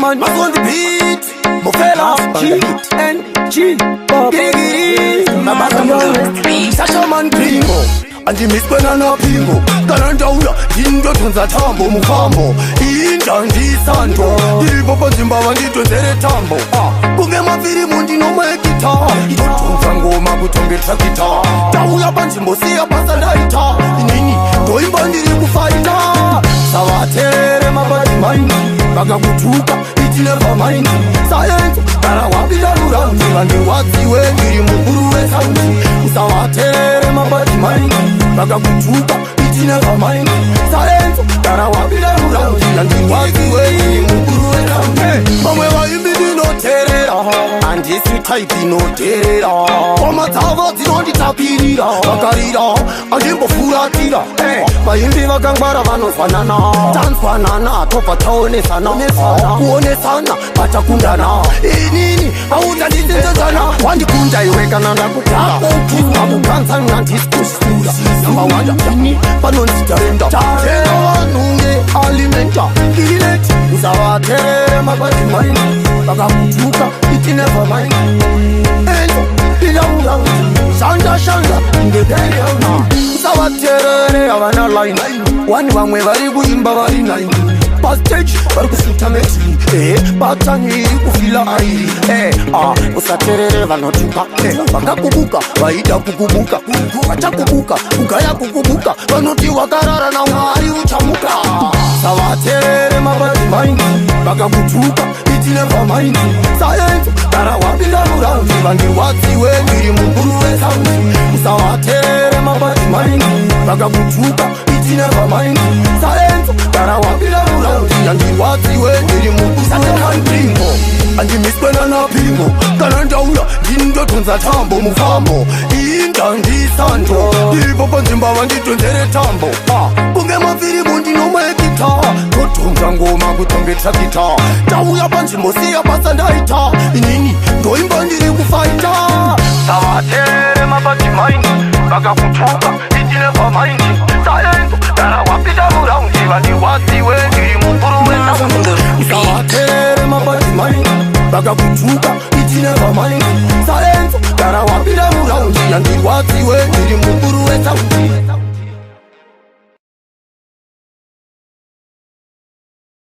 man, Mass on the beat. Mofela, G, Gigi, Sasha man Pingo. Andimispena na pingo Kananda uya Indo tunza tambo mukhambo Inda ndisanto Ilipopo zimba wangito nzere tambo Kunge mafiri mundi no mwekita Tunza ngoma kutonge trakita Tauya panjimbo siya pasa naita Nini Toimba ndiri kufaita Sawatere mabadi maini Baka kutuka Iti never mind Science Kara wapida luranti Kandi watiwe Ngiri mukuru sauti Sawatere mabadi maini Baka kutuka Iti never mind Science Kara wapida luranti Kandi watiwe Ngiri mukuru sauti Mamwe wa imbidi no terera Andisi type no terera Koma tava zirondi tapirira Bakarira Andimbo furatira Maimbi wakangbara vano fanana Dance fanana Topa taone sana Kuone sana Bacha kundana Nini Auta nitendezana Wandi kunda iweka nanda kutara Abu kansa nantiskusura Namba wanda Nini Panon sitarenda Tena wanunge Alimenta Kileti Usawa tere Mabati maini Baka kutuka Iti never mind Endo Ila urangu Shanda Ngedere yauna Usawa tere Avana line Wani wamwe vari kuimba vari nine Backstage vari kusuta meti Batani kufila airi Usaterere vanotuka Vakakubuka Vaida kukubuka Vachakubuka Ukaya kukubuka Vanoti wakarara na umari uchamuka Sawaterere mabati maini Vakakutuka Iti never mind Science Kara wapida luranti Vandi watiwe Ngiri mukuru sauti Usawaterere mabati maini Vakakutuka Iti never mind Science Kara wapida luranti Yandi watiwe Ngiri mukuru sauti Andimispena na pingo Kananda uya Indo tunza tambo mukhambo Inda ndisanto Ilipopo nzimba wangito nzere tambo Kunge mafiri mundi no mwekita Kotunza ngoma kutonge trakita Tauya panjimbo siya pasa ndaita Nini Ndoimba ndiri kufaita Sawatere mabati maini Baka kutuka Iti never mind Science Kara wapita muraundi Vandi watiwe Ngiri mukuru sauti Sawatere mabati maini Baka kutuka Iti never mind Science Kara wapida muraundi Yandi watiwe Ngiri mukuru sauti